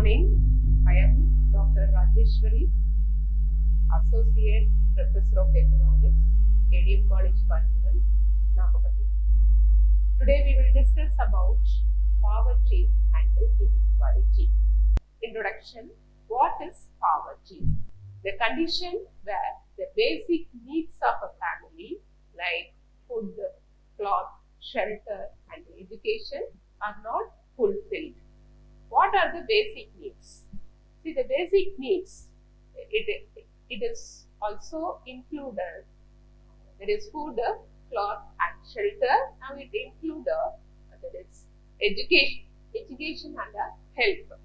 morning. I am Dr.S.RAJESWARI, Associate Professor of Economics, A.D.M.COLLEGE, NAGAPATTINAM. Today we will discuss about poverty and inequality. Introduction. What is poverty? The condition where the basic needs of a family like food, cloth, shelter and education are not fulfilled. What are the basic needs? See, the basic needs, it is also included, there is food, cloth and shelter. Now it includes that is education and health.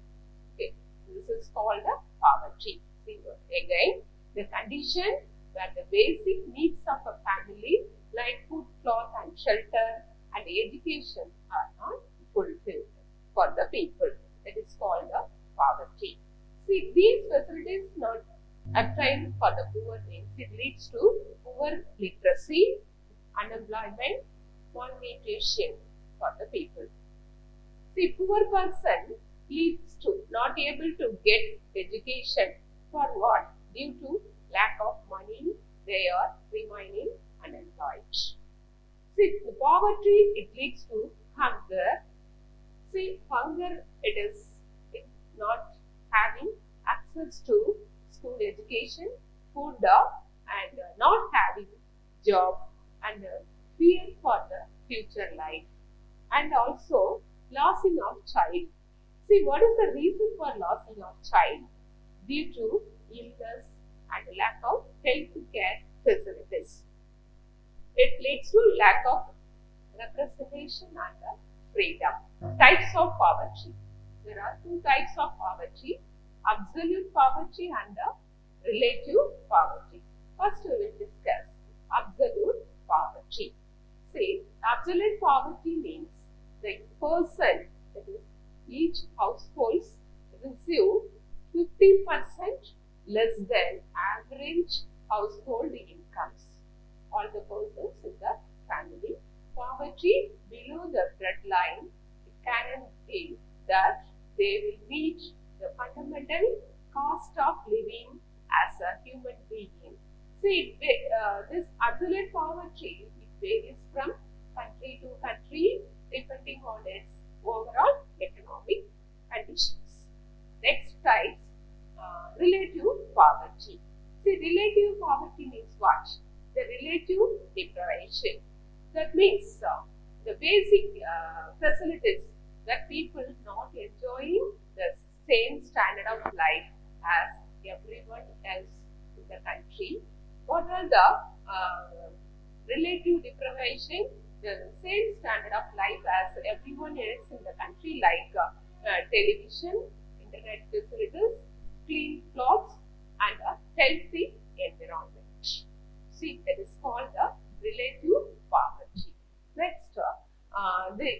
Okay, this is called poverty. See, again, the condition where the basic needs of a family like food, cloth and shelter and education are not fulfilled for the people. That is called poverty. See, these facilities not obtained for the poor means it leads to poor literacy, unemployment, malnutrition for the people. See, poor person leads to not able to get education for what? Due to lack of money, they are remaining unemployed. See, the poverty, it leads to hunger. See, hunger, it is not having access to school education, food, and not having job, and fear for the future life, and also losing of child. See, what is the reason for losing of child? Due to illness and lack of health care facilities. It leads to lack of representation and freedom. Types of poverty. There are two types of poverty, absolute poverty and relative poverty. First we will discuss absolute poverty. See, absolute poverty means the person, that is each household receive 50% less than average household incomes. All the persons in the family. Poverty below the breadline, it cannot be that they will meet the fundamental cost of living as a human being. See, this absolute poverty, it varies from country to country depending on its overall economic conditions. Next type, relative poverty. See, relative poverty means what? The relative deprivation. That means the basic facilities that people not enjoying the same standard of life as everyone else in the country. What are the relative deprivation? The same standard of life as everyone else in the country, like television, internet facilities, clean clothes and a healthy environment. See, that is called the relative poverty. Next,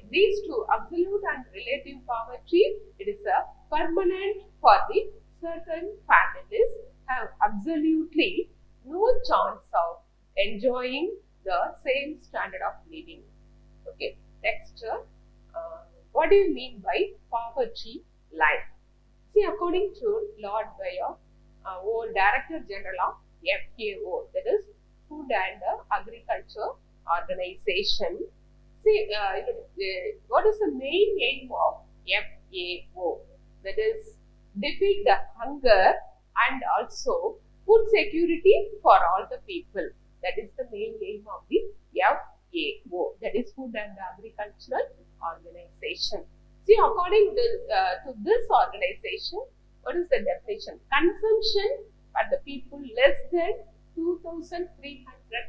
these two, absolute and relative poverty, it is a permanent for the certain families have absolutely no chance of enjoying the same standard of living. Okay, next, what do you mean by poverty line? See, according to Lord Mayor, Director General of FAO, that is Food and Agriculture Organization. See, what is the main aim of FAO? That is defeat the hunger and also food security for all the people. That is the main aim of the FAO. That is Food and Agricultural Organization. See, according to this organization, what is the definition? Consumption for the people less than 2,300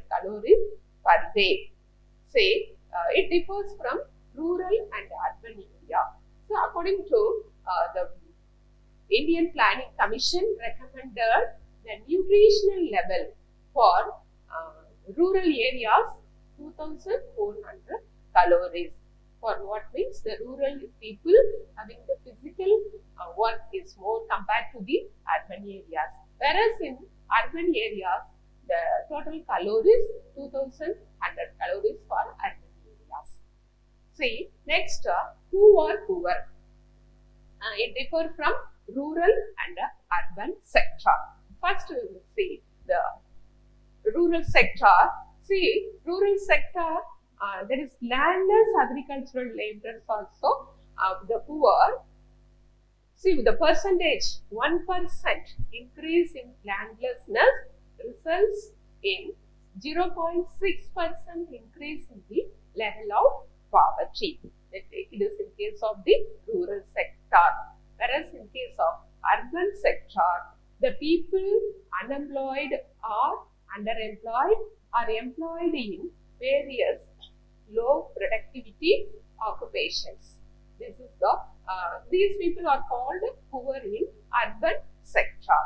calories per day. Say, it differs from rural and urban area. So, according to the Indian Planning Commission recommended the nutritional level for rural areas 2,400 calories. For what means the rural people having the physical work is more compared to the urban areas. Whereas in urban areas, the total calories 2,100 calories for urban areas. See, next, who are poor? It differs from rural and urban sector. First, we will see the rural sector. See, rural sector, there is landless agricultural laborers also, the poor. See, the percentage, 1% increase in landlessness results in 0.6% increase in the level of poverty. It is in case of the rural sector. Whereas in case of urban sector, the people unemployed or underemployed are employed in various low productivity occupations. This is the these people are called poor in urban sector.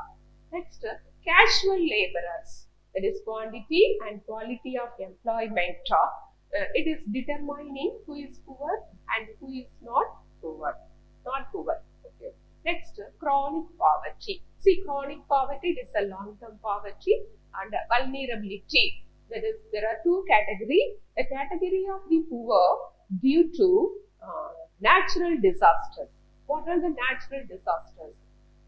Next, casual laborers. That is quantity and quality of employment. It is determining who is poor and who is not poor. Not poor. Okay. Next, chronic poverty. See, chronic poverty is a long-term poverty and vulnerability. That is, there are two categories. The category of the poor due to natural disasters. What are the natural disasters?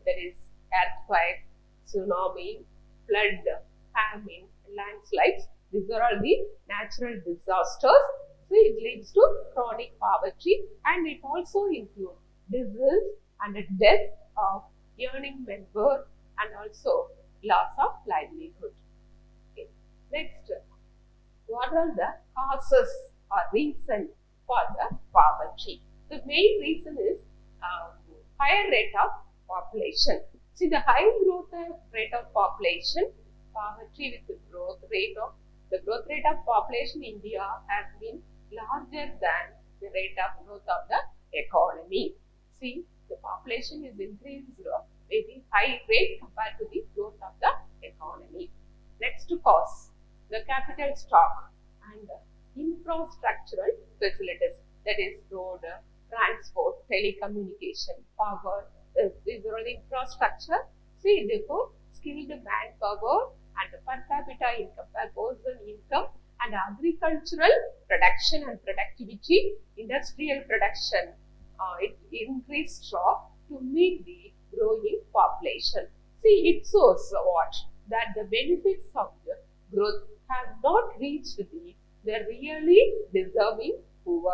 There is earthquake, tsunami, flood, famine, landslides. These are all the natural disasters. So it leads to chronic poverty, and it also includes disease and death of earning member and also loss of livelihood. Okay. Next, what are the causes or reasons for the poverty? The main reason is higher rate of population. See, the high growth rate of population, poverty with the growth rate of population in India has been larger than the rate of growth of the economy. See, the population is increased at a very high rate compared to the growth of the economy. Next cause, the capital stock and infrastructural facilities, that is road, transport, telecommunication, power. These are all the infrastructure. See, therefore, skilled manpower and per capita income, per person income, and agricultural production and productivity, industrial production, it increased to meet the growing population. See, it shows what? That the benefits of the growth have not reached the really deserving poor,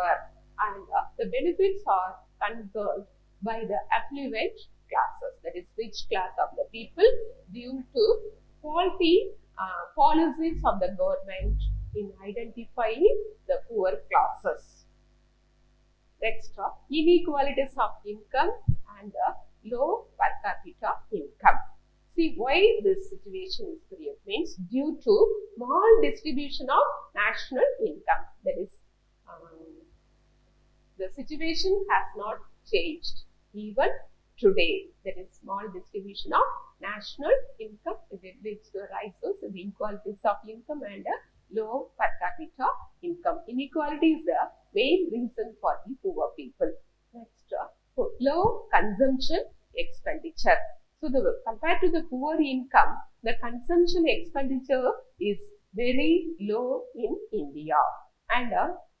and the benefits are concerned by the affluent classes, that is rich class of the people, due to faulty policies of the government in identifying the poor classes. Next, inequalities of income and low per capita income. See, why this situation is created means due to maldistribution of national income. That is, the situation has not changed even today. There is small distribution of national income. It leads to rises in the inequalities of income and low per capita income. Inequality is the main reason for the poor people. Next, low consumption expenditure. So, compared to the poor income, the consumption expenditure is very low in India and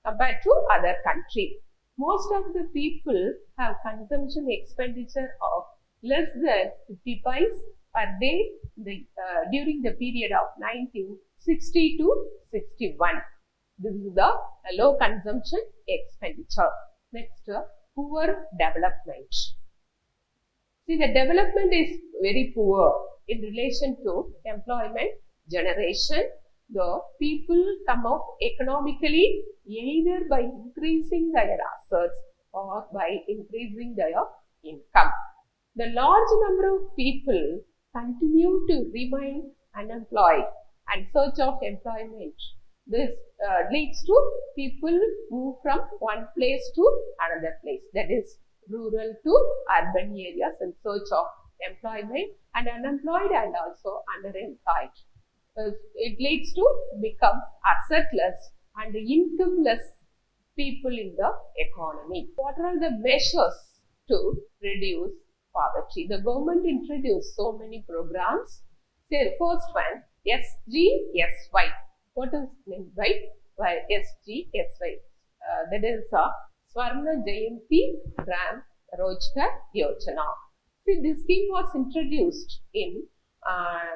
compared to other countries. Most of the people have consumption expenditure of less than 50 paise per day during the period of 1960 to 61. This is the low consumption expenditure. Next, poor development. See, the development is very poor in relation to employment generation. The people come up economically either by increasing their assets or by increasing their income. The large number of people continue to remain unemployed and search of employment. This leads to people move from one place to another place, that is rural to urban areas in search of employment, and unemployed and also underemployed. It leads to become assetless and incomeless people in the economy. What are the measures to reduce poverty? The government introduced so many programs. Say the first one, SGSY. What is meant by SGSY? That is Swarna Jayanti Gram Rojgar Yojana. See, this scheme was introduced in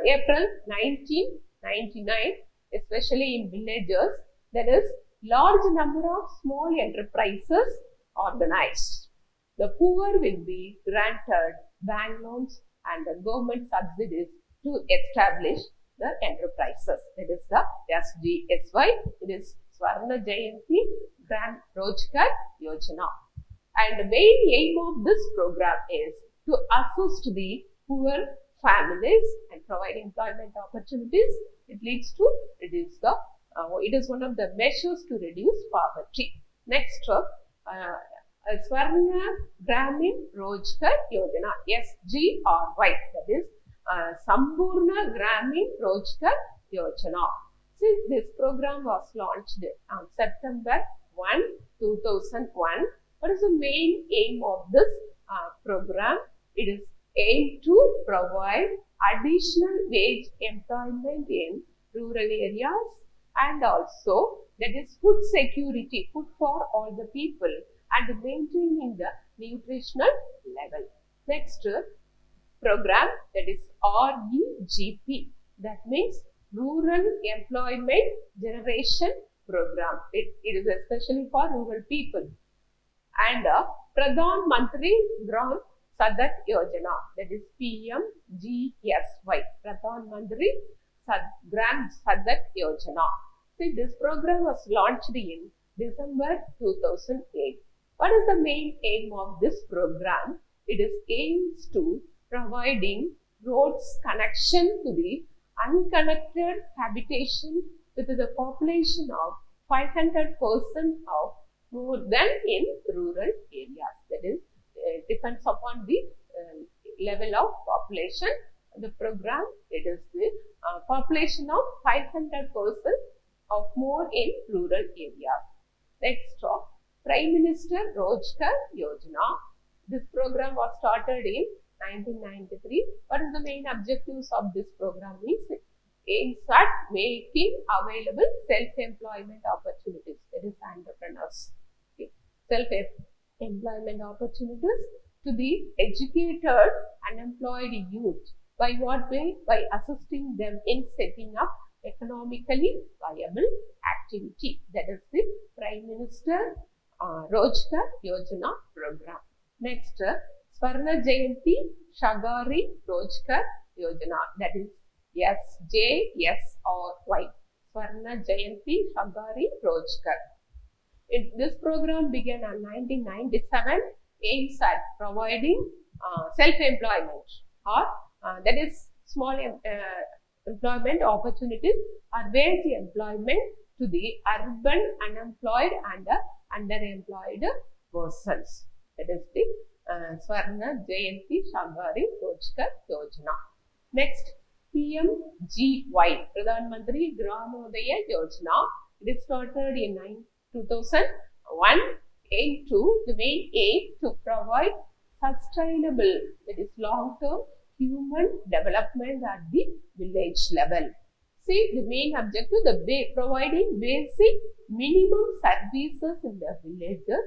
April 1999, especially in villages. That is, large number of small enterprises organized. The poor will be granted bank loans and the government subsidies to establish the enterprises. That is the SGSY. It is Swarna Jayanti Gram Rojgar Yojana. And the main aim of this program is to assist the poor families and provide employment opportunities. It leads to reduce the, it is one of the measures to reduce poverty. Next, Swarna Gramin Rojgar Yojana, SGRY, that is Sambhurna Gramin Rojgar Yojana. Since this program was launched on September 1, 2001, what is the main aim of this program? It is aimed to provide additional wage employment in rural areas and also that is food security, food for all the people and maintaining the nutritional level. Next program, that is REGP, that means Rural Employment Generation Program. It is especially for rural people. And Pradhan Mantri Gram Sadat Yojana, that is PMGSY, Pradhan Mantri Gram Sadat Yojana. See, this program was launched in December 2008. What is the main aim of this program? It is aims to providing roads connection to the unconnected habitation with the population of 500% of more than in rural areas. That is, depends upon the level of population. The program, it is the population of 500% of more in rural areas. Next, Prime Minister Rojgar Yojana. This program was started in 1993. What is the main objectives of this program? Is aims at making available self-employment opportunities. That is entrepreneurs. Okay. Self-employment opportunities to the educated unemployed youth. By what way? By assisting them in setting up economically viable activity. That is the Prime Minister Rojgar Yojana program. Next, Swarna Jayanti Shagari Rojgar Yojana, that is SJSRY, Swarna Jayanti Shagari Rojgar. This program began in 1997, aims at providing self-employment or that is small employment opportunities or wage employment to the urban unemployed and underemployed persons. That is the Swarna Jayanti Shagari Rojgar Yojana. Next, PMGY, Pradhan Mantri Gramodaya Yojana. It is started in 2001. The main aim to provide sustainable, that is long-term human development at the village level. See, the main objective, providing basic minimum services in the villages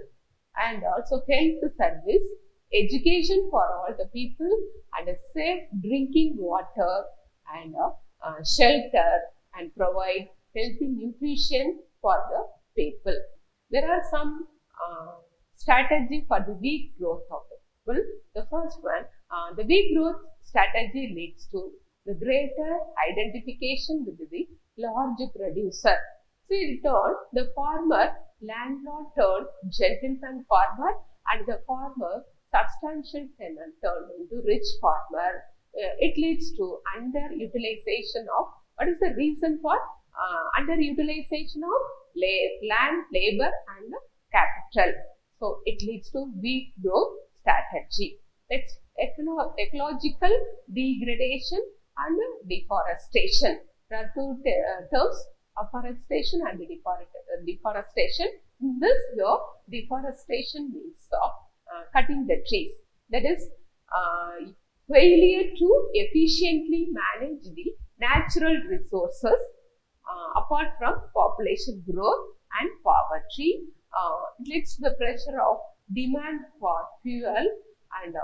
and also health service, education for all the people and a safe drinking water and shelter and provide healthy nutrition for the people. There are some strategy for the weak growth of the people. The first one, the weak growth strategy leads to the greater identification with the large producer. See, in turn, the farmer, landlord turned gentleman farmer and the farmer, substantial tenant turned into rich farmer. It leads to underutilization of, what is the reason for underutilization of land, labor and capital. So, it leads to weak growth strategy. Next, ecological degradation and deforestation. There are two terms, afforestation and deforestation. In this year, deforestation means cutting the trees. That is failure to efficiently manage the natural resources apart from population growth and poverty. It leads to the pressure of demand for fuel and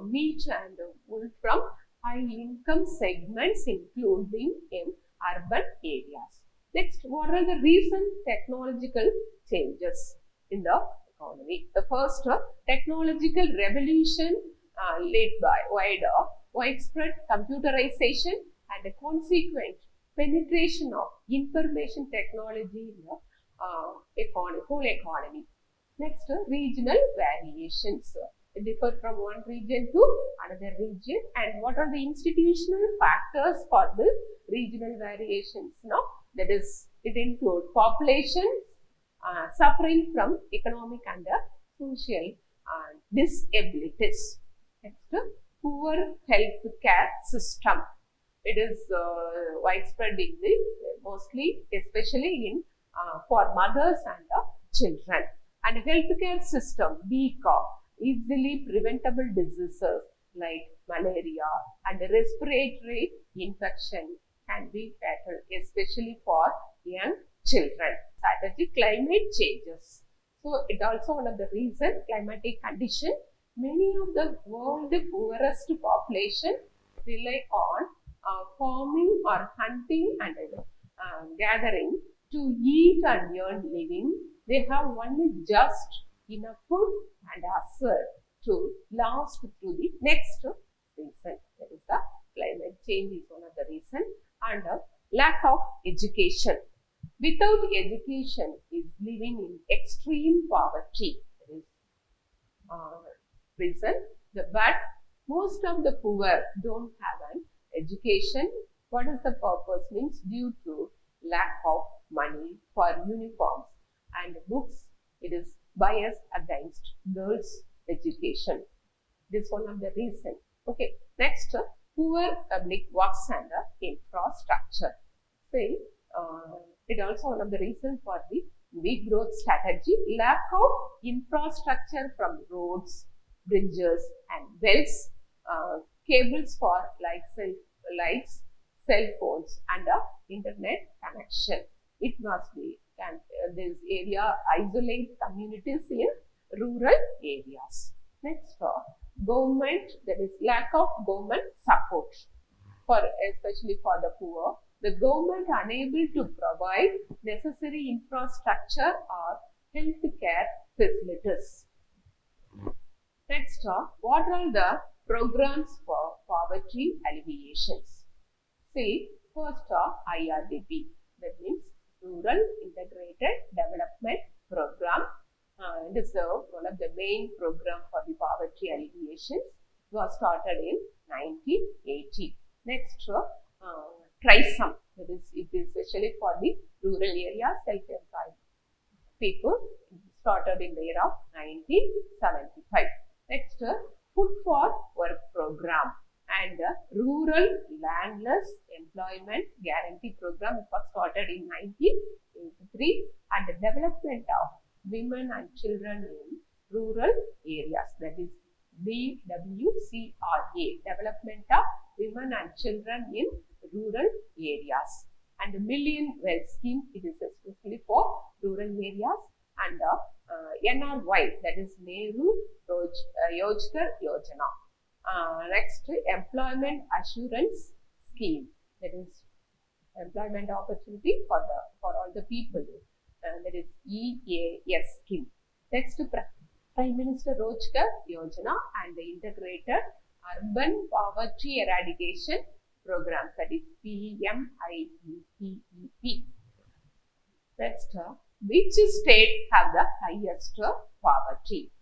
meat and wool from high income segments, including in urban areas. Next, what are the recent technological changes in the economy? The first, technological revolution led by widespread computerization and a consequent penetration of information technology in the whole economy. Next, regional variations. It differs from one region to another region. And what are the institutional factors for this regional variations? That is, it includes population suffering from economic and social disabilities. Next, poor health care system. It is widespread in the mostly, especially in for mothers and children. And healthcare system weak of easily preventable diseases like malaria and respiratory infection can be fatal, especially for young children. Strategic climate changes. So it also one of the reasons climatic condition. Many of the world's poorest population rely on farming or hunting and gathering to eat and earn living. They have only just enough food and assert to last through the next season. That is the climate change is one of the reasons. And lack of education. Without education is living in extreme poverty. That is reason. But most of the poor don't have an education. What is the purpose? Means due to lack of money for uniforms and books. It is bias against girls' education. This is one of the reasons. Okay. Next, poor public works and infrastructure. See, it also one of the reasons for the weak growth strategy. Lack of infrastructure from roads, bridges, and wells, cables for lights, cell phones, and internet connection. It must be. And this area isolate communities in rural areas. Next, government, there is lack of government support for especially for the poor. The government unable to provide necessary infrastructure or health care facilities. Next, what are the programs for poverty alleviations? See, first, IRDP, that means Rural Integrated Development Program. It is one of the main program for the poverty alleviation. It was started in 1980. Next, TRISOM, that is, it is especially for the rural areas, self-employed people. It started in the year of 1975. Next, Food for Work Program and Rural Landless Employment Guarantee Program. It was started in 1983, and the development of women and children in rural areas, that is DWCRA, development of women and children in rural areas. And the Million Well Scheme, it is especially for rural areas. And NRY, that is Nehru Rochkar Yojana. Next, Employment Assurance Scheme, that is employment opportunity for all the people, that is EAS scheme. Next, Prime Minister Rochkar Yojana and the Integrated Urban Poverty Eradication Program, that is PMIEPEP. Next, which state have the highest poverty?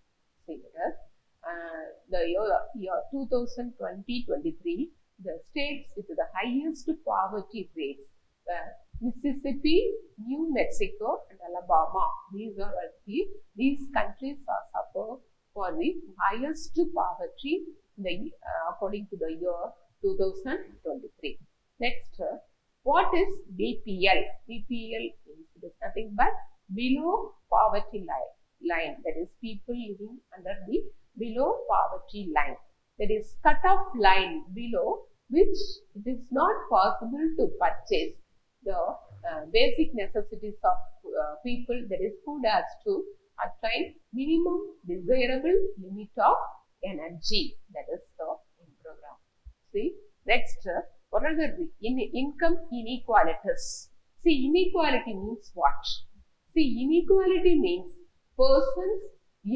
See here, the year 2020-23, the states with the highest poverty rates were Mississippi, New Mexico, and Alabama. These countries are suffer for the highest poverty according to the year 2023. Next, what is BPL? BPL is nothing but below poverty line. That is people living under the below poverty line. That is cut-off line below which it is not possible to purchase the basic necessities of people, that is food, has to attain minimum desirable limit of energy, that is Next, what are the income inequalities? See, inequality means what? See, inequality means person's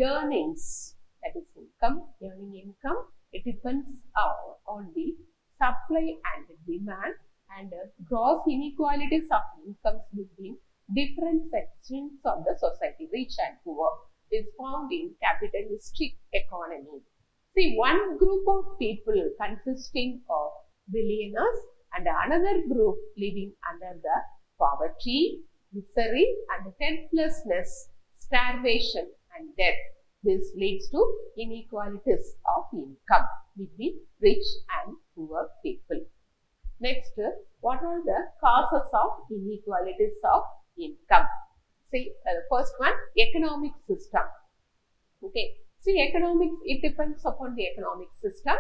earnings, that is income, earning income. It depends on the supply and demand, and gross inequalities of incomes between different sections of the society, rich and poor, is found in capitalistic economy. See, one group of people consisting of billionaires and another group living under the poverty, misery and helplessness, starvation and death. This leads to inequalities of income between rich and poor people. Next, what are the causes of inequalities of income? See, first one, economic system. Okay, see, economics, it depends upon the economic system.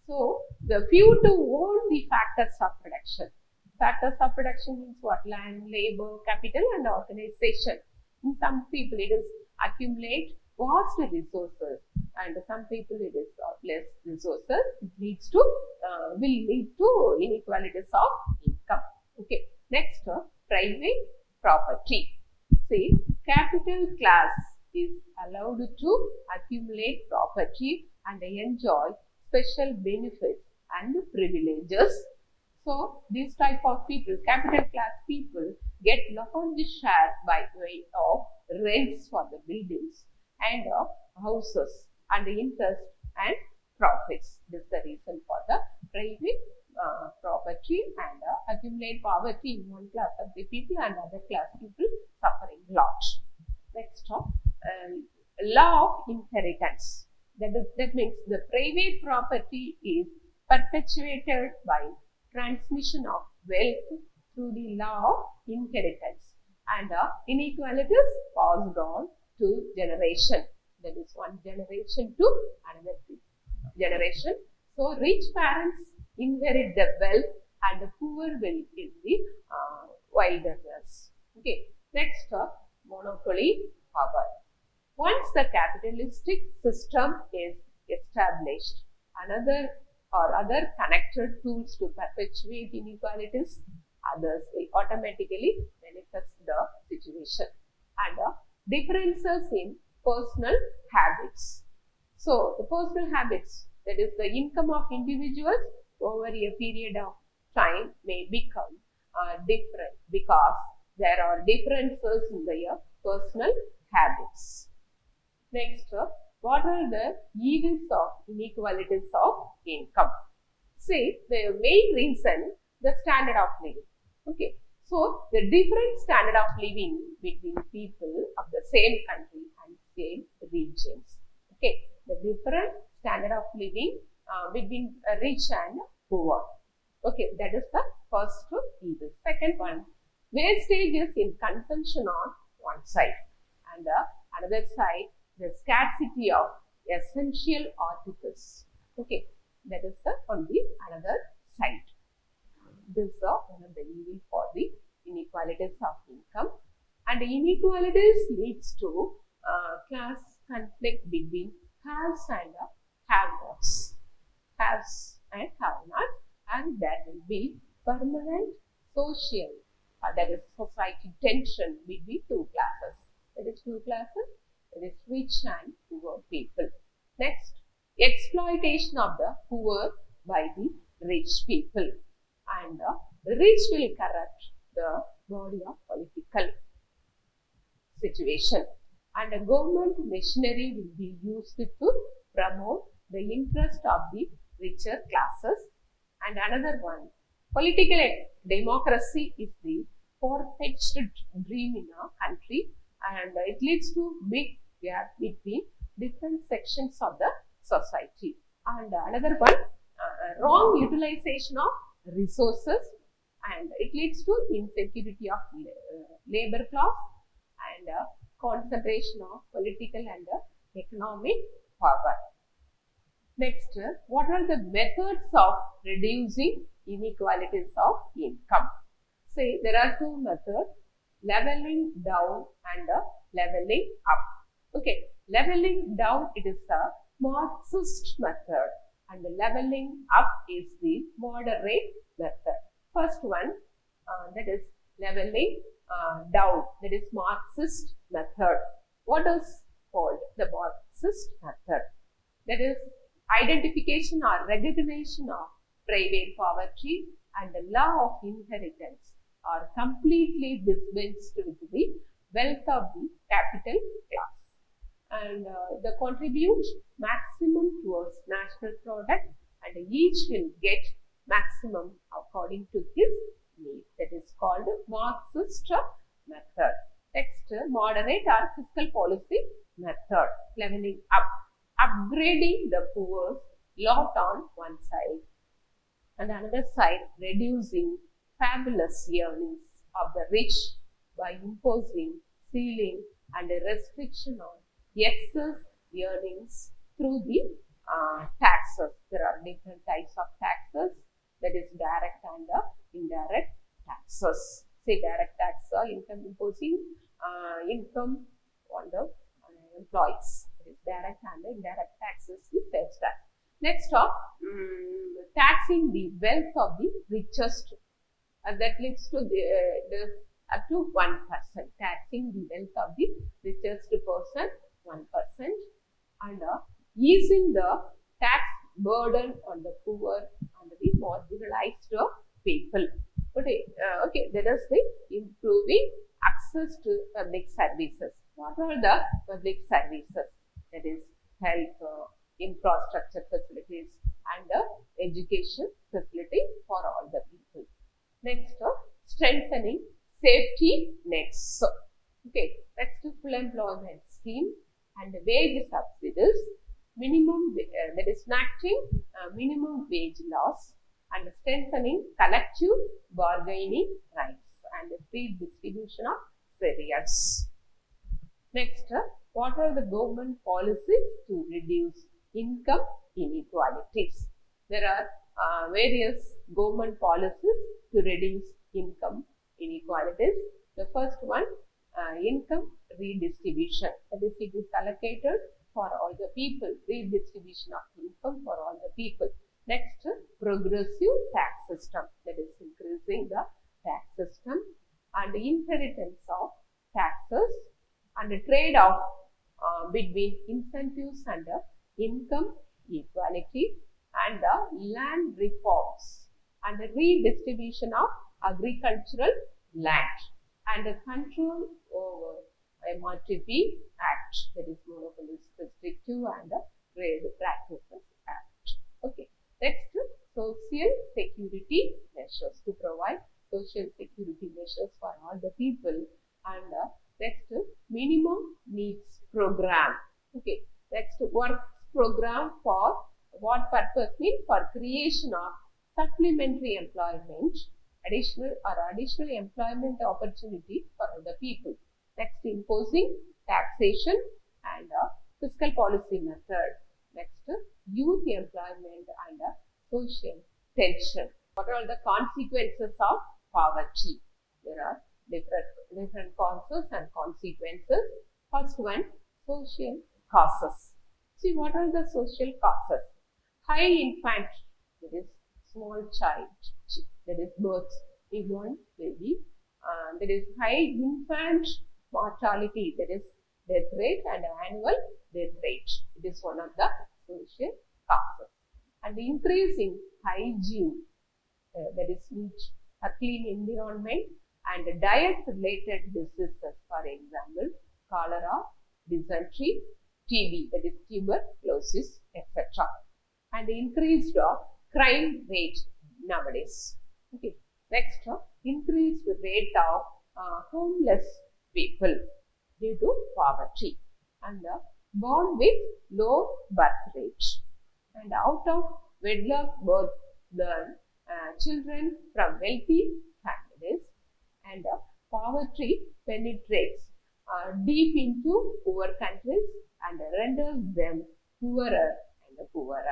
So, the few to own the factors of production. Factors of production means what? Land, labor, capital and organization. In some people it is accumulate vast resources, and some people it is less resources. It leads to, will lead to inequalities of income. Okay, next, private property. See, capital class is allowed to accumulate property and enjoy special benefits and privileges. So, this type of people, capital class people, get large share by way of rents for the buildings and houses and interest and profits. This is the reason for the private property and accumulate poverty in one class of the people and other class people suffering lot. Next, law of inheritance. That means the private property is perpetuated by transmission of wealth through the law of inheritance, and inequalities passed on to generation. That is one generation to another generation. So, rich parents inherit the wealth and the poor will in the wilderness. Okay. Next, monopoly power. Once the capitalistic system is established, other connected tools to perpetuate inequalities, others will automatically manifest the situation, and differences in personal habits. So, the personal habits, that is the income of individuals over a period of time, may become different because there are differences in their personal habits. Next, what are the evils of inequalities of income? See, the main reason, the standard of living. Okay, so the different standard of living between people of the same country and same regions. Okay, the different standard of living between rich and poor. Okay, that is the first evil. Second one, wastages in consumption on one side, and another side, the scarcity of essential articles. Okay, that is on the another side. This is one of the evil for the inequalities of income, and inequalities leads to class conflict between haves and have-nots. Haves and have-nots, and there will be permanent social, that is society tension between two classes. That is two classes. That is rich and poor people. Next, exploitation of the poor by the rich people, and the rich will corrupt the body of political situation, and the government machinery will be used to promote the interest of the richer classes. And another one, political democracy is the far-fetched dream in a country, and it leads to big gap between different sections of the society. And another one, wrong utilization of resources, and it leads to insecurity of labor class and concentration of political and economic power. Next, what are the methods of reducing inequalities of income? Say, there are two methods, leveling down and leveling up. Okay, leveling down, it is a Marxist method, and the leveling up is the moderate method. First one, that is leveling down, that is Marxist method. What is called the Marxist method? That is identification or recognition of private poverty and the law of inheritance are completely dispensed with the wealth of the capital class, and they contribute maximum towards national product, and each will get maximum according to his need. That is called Marxist method. Next, moderate or fiscal policy method, leveling up, upgrading the poor's lot on one side, and another side reducing fabulous earnings of the rich by imposing ceiling and a restriction on excess earnings through the taxes. There are different types of taxes, that is direct and indirect taxes. Say direct tax, income imposing income on the employees. That is direct and indirect taxes, the sales tax. Next up, taxing the wealth of the richest, that leads to the up to 1%. Taxing the wealth of the richest person 1%, and easing the tax burden on the poor and the marginalized people. Okay, that is the improving access to public services. What are the public services? That is health, infrastructure facilities, and education facility for all the people. Next, strengthening safety nets. Okay, next, full employment scheme and wage subsidies, minimum, that is enacting minimum wage laws, and strengthening collective bargaining rights, and free distribution of cereals. Next, what are the government policies to reduce income inequalities? There are various government policies to reduce income inequalities. The first one, income redistribution. That is, it is allocated for all the people, redistribution of income for all the people. Next, progressive tax system. That is, increasing the tax system, and inheritance of taxes, and the trade-off between incentives and income equality, and land reforms, and the redistribution of agricultural land, and the control over MRTP Act, that is Monopoly Restrictive and Trade Practices Act. Okay. Next, social security measures, to provide social security measures for all the people, and next, minimum needs program. Okay. Next, work program for what purpose? Means for creation of supplementary employment, additional employment opportunity for other people. Next, imposing taxation and fiscal policy method. Next, youth employment and social tension. What are the consequences of poverty? There are different causes and consequences. First one, social causes. See, what are the social causes? High infant, that is small child, that is birth, newborn baby, that is high infant mortality, that is death rate, and annual death rate. It is one of the social causes. And increasing hygiene, that is a clean environment, and diet related diseases, for example, cholera, dysentery, TB, that is tuberculosis, etc. And increased crime rate nowadays. Okay. Next, increased rate of homeless people due to poverty, and born with low birth rate, and out of wedlock birth born children from wealthy families, and poverty penetrates deep into poor countries and renders them poorer and poorer.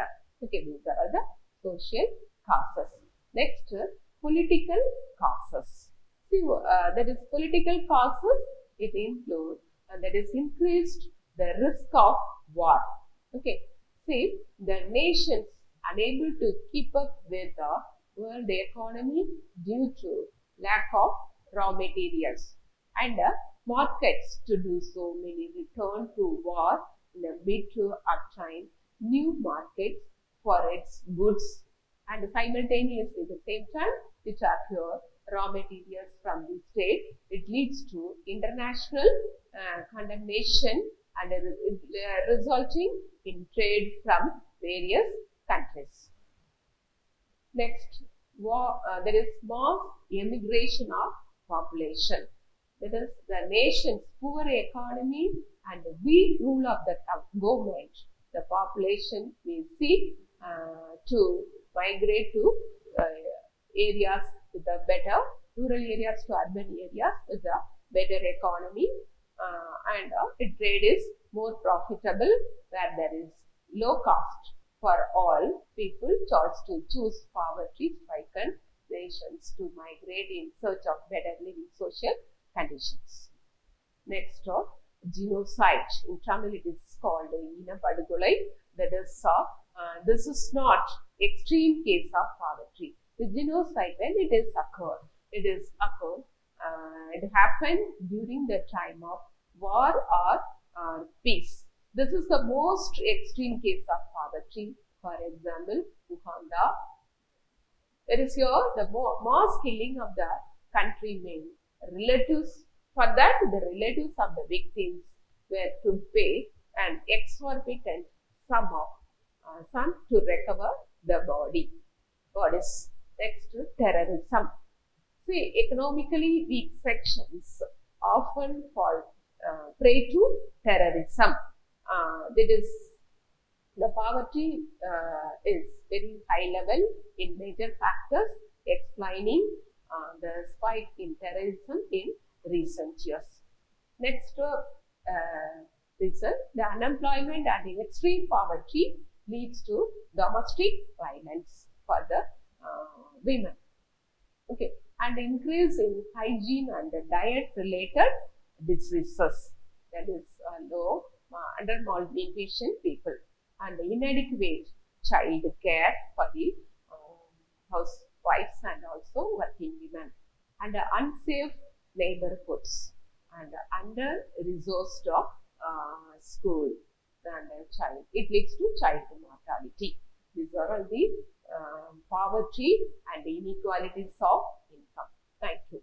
Okay, these are the social causes. Next, political causes. See, that is political causes. It includes that is increased the risk of war. Okay, see, the nations unable to keep up with the world economy due to lack of raw materials, and markets to do so many return to war in a bid to obtain new markets for its goods, and simultaneously at the same time which procure raw materials from the state. It leads to international condemnation and resulting in trade from various countries. Next, there is mass immigration of population. That is, the nation's poor economy and the weak rule of the government, the population may seek to migrate to areas with a better, rural areas to urban areas with a better economy, and trade is more profitable where there is low cost for all people to choose poverty-stricken nations to migrate in search of better living social conditions. Next, genocide. In Tamil, it is called Inequality. That is, this is not extreme case of poverty. The genocide, when it is occurred, it happened during the time of war or peace. This is the most extreme case of poverty. For example, Uganda. There is here the mass killing of the countrymen. Relatives, for that the relatives of the victims were to pay an exorbitant sum to recover the bodies. Next, terrorism. See, economically weak sections often fall prey to terrorism. That is, the poverty is very high level in major factors explaining the spike in terrorism in recent years. Next reason, the unemployment and extreme poverty leads to domestic violence for the women. Okay, and increase in hygiene and diet related diseases, that is low under malnutrition people, and inadequate child care for the housewives and also working women, and unsafe neighborhoods, and under-resourced school and child. It leads to child mortality. These are all the poverty and inequalities of income. Thank you.